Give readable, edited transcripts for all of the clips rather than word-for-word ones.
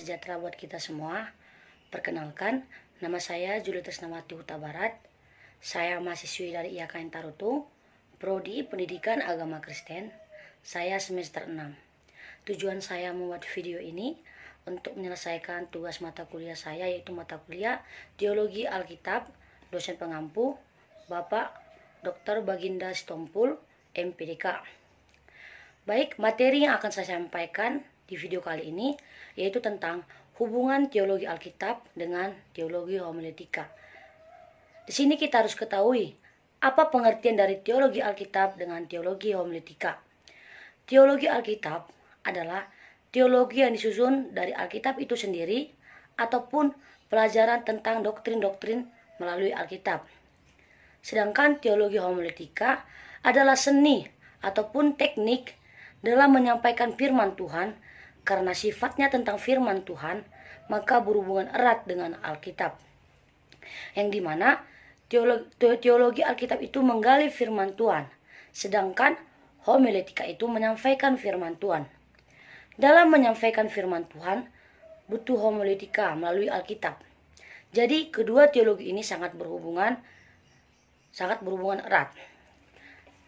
sejahtera buat kita semua. Perkenalkan, nama saya Julieta Namati Huta Barat. Saya mahasiswi dari IAKN Tarutung, Prodi Pendidikan Agama Kristen. Saya semester 6. Tujuan saya membuat video ini untuk menyelesaikan tugas mata kuliah saya, yaitu mata kuliah Teologi Alkitab, dosen pengampu Bapak Dr. Baginda Sitompul, MPDK. Baik, materi yang akan saya sampaikan di video kali ini yaitu tentang hubungan teologi Alkitab dengan teologi homiletika. Di sini kita harus ketahui apa pengertian dari teologi Alkitab dengan teologi homiletika. Teologi Alkitab adalah teologi yang disusun dari Alkitab itu sendiri ataupun pelajaran tentang doktrin-doktrin melalui Alkitab. Sedangkan teologi homiletika adalah seni ataupun teknik dalam menyampaikan firman Tuhan. Karena sifatnya tentang firman Tuhan, maka berhubungan erat dengan Alkitab. Yang dimana teologi Alkitab itu menggali firman Tuhan, sedangkan homiletika itu menyampaikan firman Tuhan. Dalam menyampaikan firman Tuhan, butuh homiletika melalui Alkitab. Jadi kedua teologi ini sangat berhubungan erat.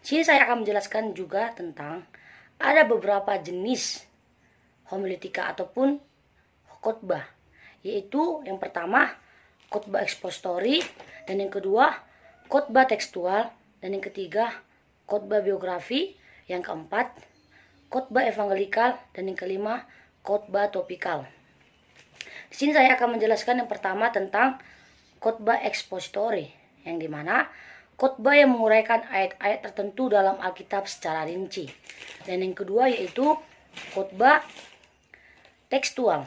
Sini saya akan menjelaskan juga tentang ada beberapa jenis homiletika ataupun khotbah, yaitu yang pertama khotbah ekspositori, dan yang kedua khotbah tekstual, dan yang ketiga khotbah biografi, yang keempat khotbah evangelikal, dan yang kelima khotbah topikal. Di sini saya akan menjelaskan yang pertama tentang khotbah ekspositori, yang dimana khotbah yang menguraikan ayat-ayat tertentu dalam Alkitab secara rinci, dan yang kedua yaitu khotbah tekstual,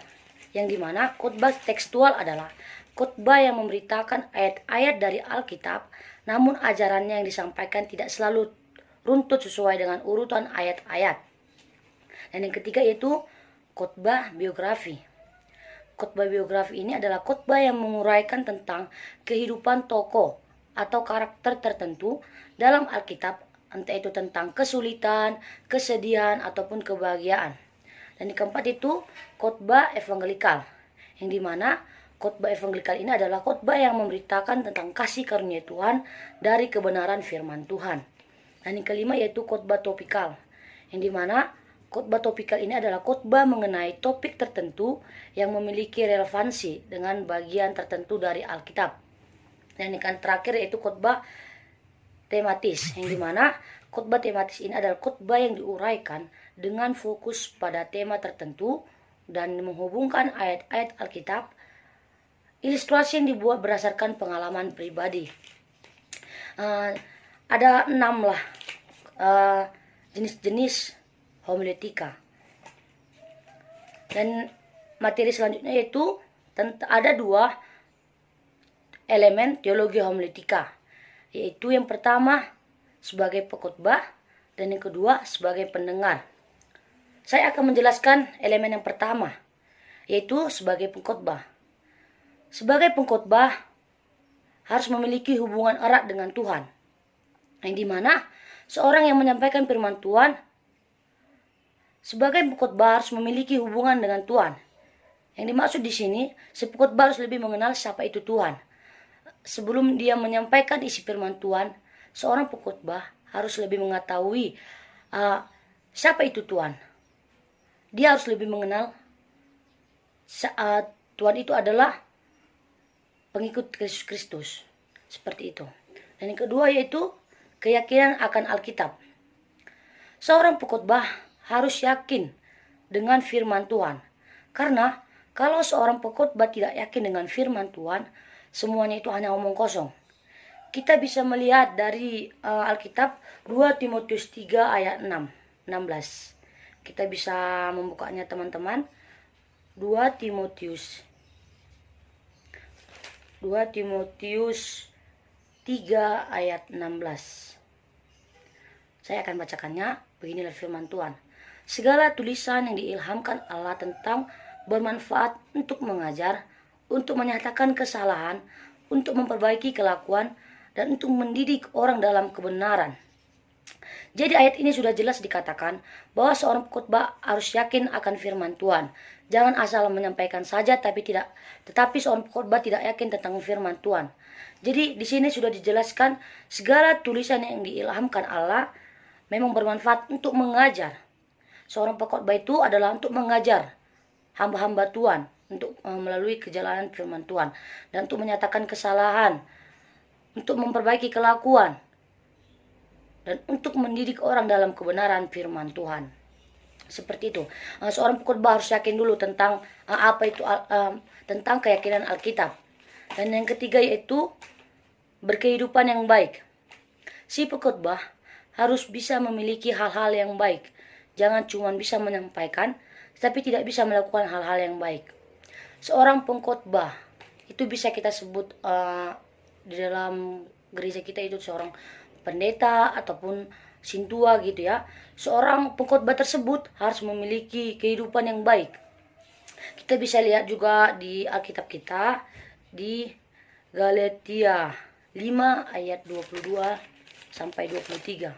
yang dimana khotbah tekstual adalah khotbah yang memberitakan ayat-ayat dari Alkitab, namun ajarannya yang disampaikan tidak selalu runtut sesuai dengan urutan ayat-ayat. Dan yang ketiga yaitu khotbah biografi. Khotbah biografi ini adalah khotbah yang menguraikan tentang kehidupan tokoh atau karakter tertentu dalam Alkitab, entah itu tentang kesulitan, kesedihan, ataupun kebahagiaan. Dan yang keempat itu khotbah evangelikal, yang dimana khotbah evangelikal ini adalah khotbah yang memberitakan tentang kasih karunia Tuhan dari kebenaran firman Tuhan. Dan yang kelima yaitu khotbah topikal, yang dimana khotbah topikal ini adalah khotbah mengenai topik tertentu yang memiliki relevansi dengan bagian tertentu dari Alkitab. Dan yang terakhir yaitu khotbah tematis, yang dimana khotbah tematis ini adalah khotbah yang diuraikan dengan fokus pada tema tertentu dan menghubungkan ayat-ayat Alkitab. Ilustrasi yang dibuat berdasarkan pengalaman pribadi. Ada 6 jenis-jenis homiletika. Dan materi selanjutnya yaitu ada 2 elemen teologi homiletika, yaitu yang pertama sebagai pengkhotbah dan yang kedua sebagai pendengar. Saya akan menjelaskan elemen yang pertama, yaitu sebagai pengkhotbah. Sebagai pengkhotbah harus memiliki hubungan erat dengan Tuhan, yang dimana seorang yang menyampaikan firman Tuhan sebagai pengkhotbah harus memiliki hubungan dengan Tuhan. Yang dimaksud di sini, si pengkhotbah harus lebih mengenal siapa itu Tuhan. Sebelum dia menyampaikan isi firman Tuhan, seorang pengkhotbah harus lebih mengetahui siapa itu Tuhan. Dia harus lebih mengenal Tuhan itu adalah pengikut Yesus Kristus. Seperti itu. Dan yang kedua yaitu keyakinan akan Alkitab. Seorang pengkhotbah harus yakin dengan firman Tuhan. Karena kalau seorang pengkhotbah tidak yakin dengan firman Tuhan, semuanya itu hanya omong kosong. Kita bisa melihat dari Alkitab 2 Timotius 3 ayat 16. Kita bisa membukanya teman-teman. 2 Timotius 3 ayat 16. Saya akan bacakannya. Beginilah firman Tuhan. Segala tulisan yang diilhamkan Allah tentang bermanfaat untuk mengajar, untuk menyatakan kesalahan, untuk memperbaiki kelakuan, dan untuk mendidik orang dalam kebenaran. Jadi ayat ini sudah jelas dikatakan bahwa seorang pengkhotbah harus yakin akan firman Tuhan. Jangan asal menyampaikan saja tetapi seorang pengkhotbah tidak yakin tentang firman Tuhan. Jadi di sini sudah dijelaskan segala tulisan yang diilhamkan Allah memang bermanfaat untuk mengajar. Seorang pengkhotbah itu adalah untuk mengajar hamba-hamba Tuhan untuk melalui kejalanan firman Tuhan dan untuk menyatakan kesalahan, untuk memperbaiki kelakuan, dan untuk mendidik orang dalam kebenaran firman Tuhan. Seperti itu. Seorang pengkhotbah harus yakin dulu tentang tentang keyakinan Alkitab. Dan yang ketiga yaitu berkehidupan yang baik. Si pengkhotbah harus bisa memiliki hal-hal yang baik. Jangan cuma bisa menyampaikan, tapi tidak bisa melakukan hal-hal yang baik. Seorang pengkhotbah itu bisa kita sebut di dalam gereja kita itu seorang pendeta ataupun sintua gitu ya. Seorang pengkhotbah tersebut harus memiliki kehidupan yang baik. Kita bisa lihat juga di Alkitab kita di Galatia 5 ayat 22 sampai 23.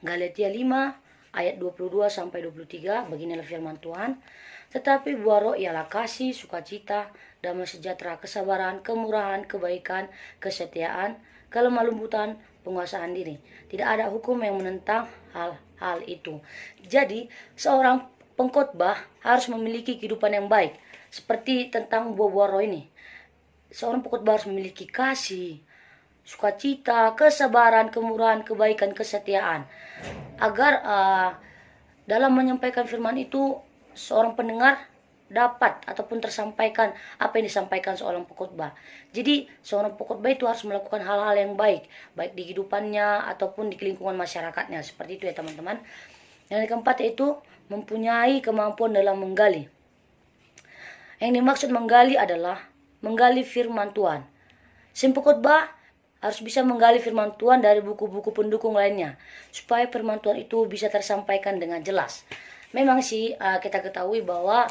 Galatia 5 ayat 22 sampai 23, beginilah firman Tuhan. Tetapi buah roh ialah kasih, sukacita, damai sejahtera, kesabaran, kemurahan, kebaikan, kesetiaan, kelemah lembutan, penguasaan diri. Tidak ada hukum yang menentang hal-hal itu. Jadi, seorang pengkhotbah harus memiliki kehidupan yang baik. Seperti tentang buah-buah roh ini. Seorang pengkhotbah harus memiliki kasih, sukacita, kesabaran, kemurahan, kebaikan, kesetiaan. Agar dalam menyampaikan firman itu, seorang pendengar dapat ataupun tersampaikan apa yang disampaikan seorang pengkhotbah. Jadi seorang pengkhotbah itu harus melakukan hal-hal yang baik di kehidupannya ataupun di lingkungan masyarakatnya. Seperti itu ya teman-teman. Yang keempat yaitu mempunyai kemampuan dalam menggali. Yang dimaksud menggali adalah menggali firman Tuhan. Si pengkhotbah harus bisa menggali firman Tuhan dari buku-buku pendukung lainnya supaya firman Tuhan itu bisa tersampaikan dengan jelas. Memang sih kita ketahui bahwa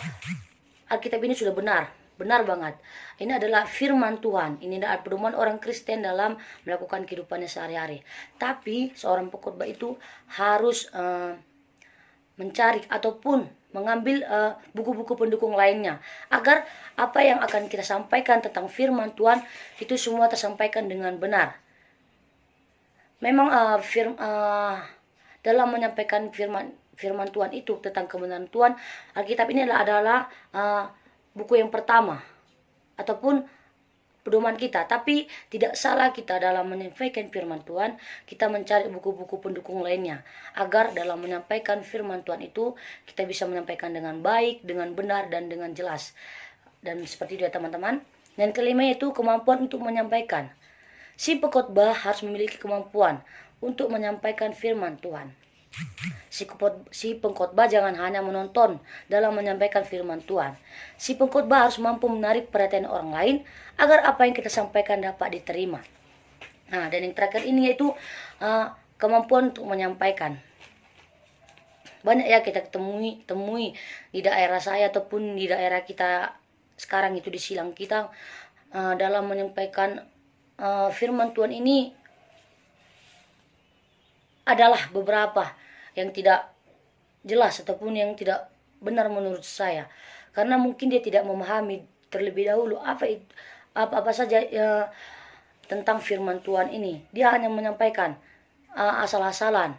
Alkitab ini sudah benar banget. Ini adalah firman Tuhan. Ini adalah pedoman orang Kristen dalam melakukan kehidupannya sehari-hari. Tapi seorang pengkhotbah itu harus mencari ataupun mengambil buku-buku pendukung lainnya agar apa yang akan kita sampaikan tentang firman Tuhan itu semua tersampaikan dengan benar. Memang dalam menyampaikan firman Tuhan itu tentang kebenaran Tuhan, Alkitab ini adalah buku yang pertama ataupun pedoman kita. Tapi tidak salah kita dalam menyampaikan firman Tuhan, kita mencari buku-buku pendukung lainnya agar dalam menyampaikan firman Tuhan itu kita bisa menyampaikan dengan baik, dengan benar, dan dengan jelas. Dan seperti itu ya teman-teman. Dan kelima itu kemampuan untuk menyampaikan. Si pengkhotbah harus memiliki kemampuan untuk menyampaikan firman Tuhan. Si pengkhotbah jangan hanya menonton dalam menyampaikan firman Tuhan. Si pengkhotbah harus mampu menarik perhatian orang lain agar apa yang kita sampaikan dapat diterima. Nah, dan yang terakhir ini yaitu kemampuan untuk menyampaikan. Banyak ya kita temui di daerah saya ataupun di daerah kita sekarang itu di Silang kita dalam menyampaikan firman Tuhan ini adalah beberapa yang tidak jelas ataupun yang tidak benar menurut saya, karena mungkin dia tidak memahami terlebih dahulu apa saja tentang firman Tuhan ini. Dia hanya menyampaikan asal-asalan.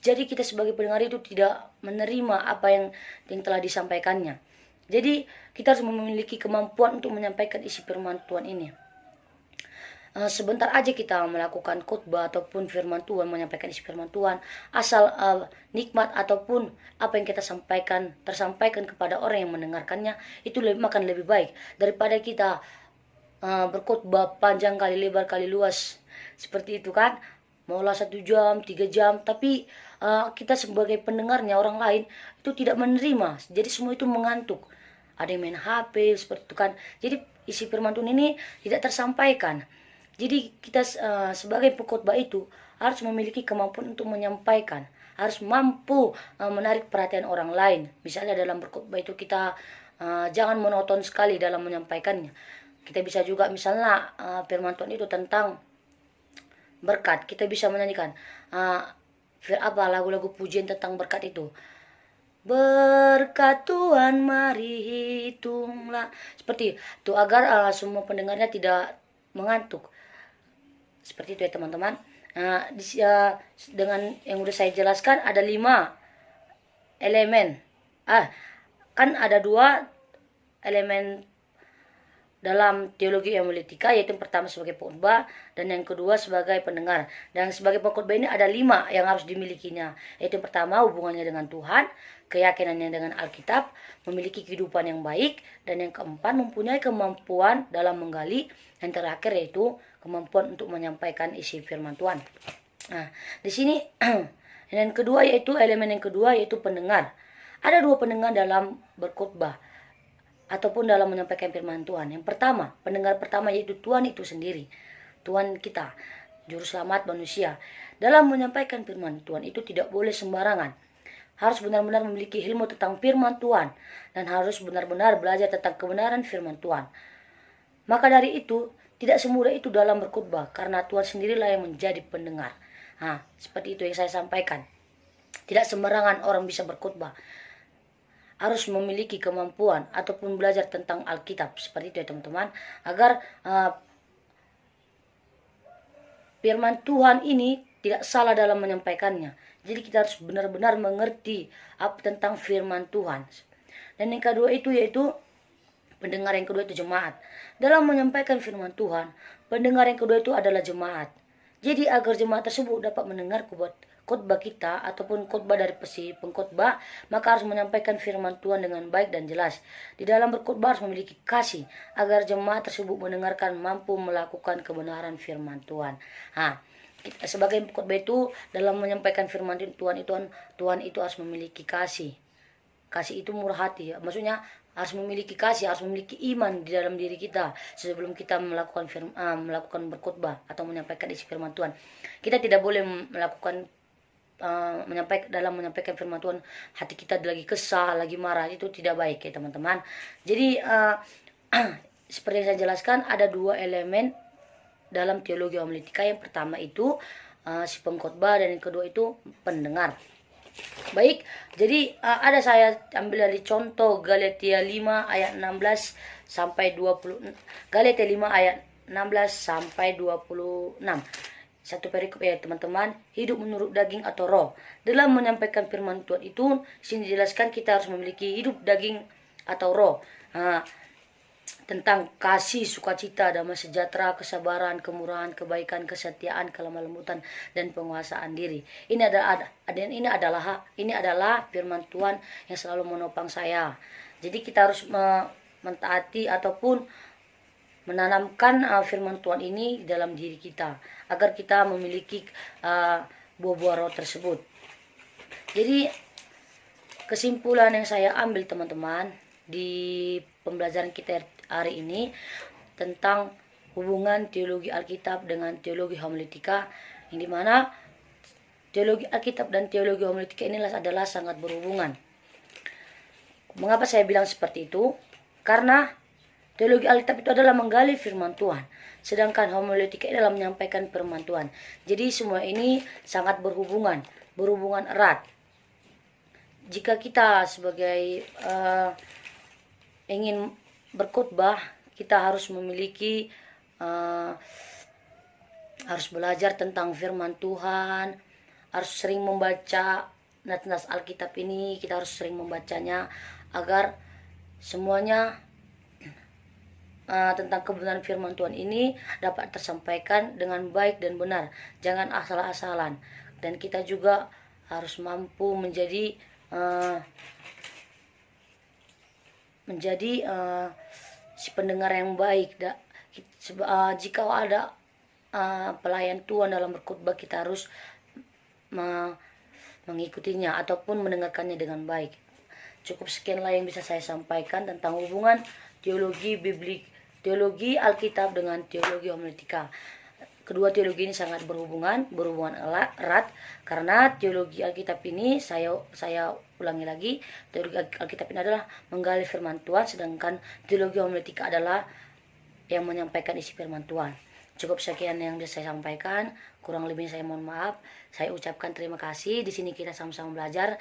Jadi kita sebagai pendengar itu tidak menerima apa yang telah disampaikannya. Jadi kita harus memiliki kemampuan untuk menyampaikan isi firman Tuhan ini. Sebentar aja kita melakukan khotbah ataupun firman Tuhan, menyampaikan isi firman Tuhan, asal nikmat ataupun apa yang kita sampaikan tersampaikan kepada orang yang mendengarkannya, itu akan lebih baik daripada kita berkhotbah panjang kali lebar kali luas seperti itu kan, maulah 1 jam 3 jam, tapi kita sebagai pendengarnya orang lain itu tidak menerima, jadi semua itu mengantuk, ada yang main HP seperti itu kan, jadi isi firman Tuhan ini tidak tersampaikan. Jadi kita sebagai pengkhotbah itu harus memiliki kemampuan untuk menyampaikan, harus mampu menarik perhatian orang lain. Misalnya dalam berkhotbah itu kita jangan monoton sekali dalam menyampaikannya. Kita bisa juga misalnya firman Tuhan itu tentang berkat. Kita bisa menyanyikan apa lagu-lagu pujian tentang berkat itu. Berkat Tuhan mari hitunglah. Seperti itu agar semua pendengarnya tidak mengantuk. Seperti itu ya teman-teman. Dengan yang udah saya jelaskan ada 5 elemen. Kan ada 2 elemen dalam teologi hermeneutika, yaitu yang pertama sebagai pengkhotbah dan yang kedua sebagai pendengar. Dan sebagai pengkhotbah ini ada 5 yang harus dimilikinya, yaitu yang pertama hubungannya dengan Tuhan, keyakinannya dengan Alkitab, memiliki kehidupan yang baik, dan yang keempat mempunyai kemampuan dalam menggali, dan terakhir yaitu kemampuan untuk menyampaikan isi firman Tuhan. Nah, di sini yang kedua yaitu elemen yang kedua yaitu pendengar. Ada 2 pendengar dalam berkhotbah ataupun dalam menyampaikan firman Tuhan. Yang pertama, pendengar pertama yaitu Tuhan itu sendiri. Tuhan kita, juru selamat manusia. Dalam menyampaikan firman Tuhan itu tidak boleh sembarangan. Harus benar-benar memiliki ilmu tentang firman Tuhan dan harus benar-benar belajar tentang kebenaran firman Tuhan. Maka dari itu, tidak semudah itu dalam berkhotbah karena Tuhan sendirilah yang menjadi pendengar. Seperti itu yang saya sampaikan. Tidak sembarangan orang bisa berkhotbah. Harus memiliki kemampuan ataupun belajar tentang Alkitab, seperti itu ya teman-teman, agar firman Tuhan ini tidak salah dalam menyampaikannya. Jadi kita harus benar-benar mengerti tentang firman Tuhan. Dan yang kedua itu yaitu pendengar yang kedua itu jemaat. Dalam menyampaikan firman Tuhan, pendengar yang kedua itu adalah jemaat. Jadi agar jemaat tersebut dapat mendengar khotbah kita ataupun khotbah dari si pengkhotbah, maka harus menyampaikan firman Tuhan dengan baik dan jelas. Di dalam berkhotbah harus memiliki kasih agar jemaat tersebut mendengarkan mampu melakukan kebenaran firman Tuhan. Sebagai pengkhotbah itu dalam menyampaikan firman Tuhan itu harus memiliki kasih. Kasih itu murah hati ya. Maksudnya harus memiliki kasih, harus memiliki iman di dalam diri kita sebelum kita melakukan berkhotbah atau menyampaikan isi firman Tuhan. Kita tidak boleh melakukan menyampaikan firman Tuhan hati kita lagi kesal, lagi marah, itu tidak baik ya teman-teman. Jadi seperti yang saya jelaskan ada 2 elemen dalam teologi homiletika. Yang pertama itu si pengkhotbah dan yang kedua itu pendengar. Baik, jadi ada saya ambil dari contoh Galatia 5 ayat 16 sampai 20. Galatia 5 ayat 16 sampai 26. Satu perikop ya teman-teman, hidup menurut daging atau roh. Dalam menyampaikan firman Tuhan itu, sini dijelaskan kita harus memiliki hidup daging atau roh. Tentang kasih, sukacita, damai sejahtera, kesabaran, kemurahan, kebaikan, kesetiaan, kelemah lembutan, dan penguasaan diri. Ini adalah firman Tuhan yang selalu menopang saya. Jadi kita harus mentaati ataupun menanamkan firman Tuhan ini dalam diri kita agar kita memiliki buah-buah roh tersebut. Jadi kesimpulan yang saya ambil teman-teman di pembelajaran kita hari ini tentang hubungan teologi Alkitab dengan teologi homiletika, yang dimana teologi Alkitab dan teologi homiletika inilah adalah sangat berhubungan. Mengapa saya bilang seperti itu? Karena teologi Alkitab itu adalah menggali firman Tuhan, sedangkan homiletika adalah menyampaikan firman Tuhan. Jadi semua ini sangat berhubungan erat. Jika kita sebagai ingin berkhotbah, kita harus memiliki harus belajar tentang firman Tuhan, harus sering membaca nas-nas Alkitab ini, kita harus sering membacanya agar semuanya tentang kebenaran firman Tuhan ini dapat tersampaikan dengan baik dan benar, jangan asal-asalan. Dan kita juga harus mampu menjadi si pendengar yang baik. Jika ada pelayan Tuhan dalam berkhotbah, kita harus mengikutinya ataupun mendengarkannya dengan baik. Cukup sekianlah yang bisa saya sampaikan tentang hubungan teologi Alkitab dengan teologi homiletika. Kedua teologi ini sangat berhubungan erat, karena teologi Alkitab ini saya ulangi lagi, teologi Alkitab ini adalah menggali firman Tuhan, sedangkan teologi homiletika adalah yang menyampaikan isi firman Tuhan. Cukup sekian yang bisa saya sampaikan. Kurang lebihnya saya mohon maaf. Saya ucapkan terima kasih. Di sini kita sama-sama belajar.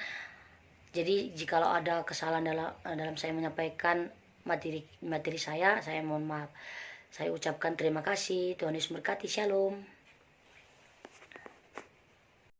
Jadi jikalau ada kesalahan dalam saya menyampaikan materi saya mohon maaf. Saya ucapkan terima kasih. Tuhan Yesus memberkati. Shalom.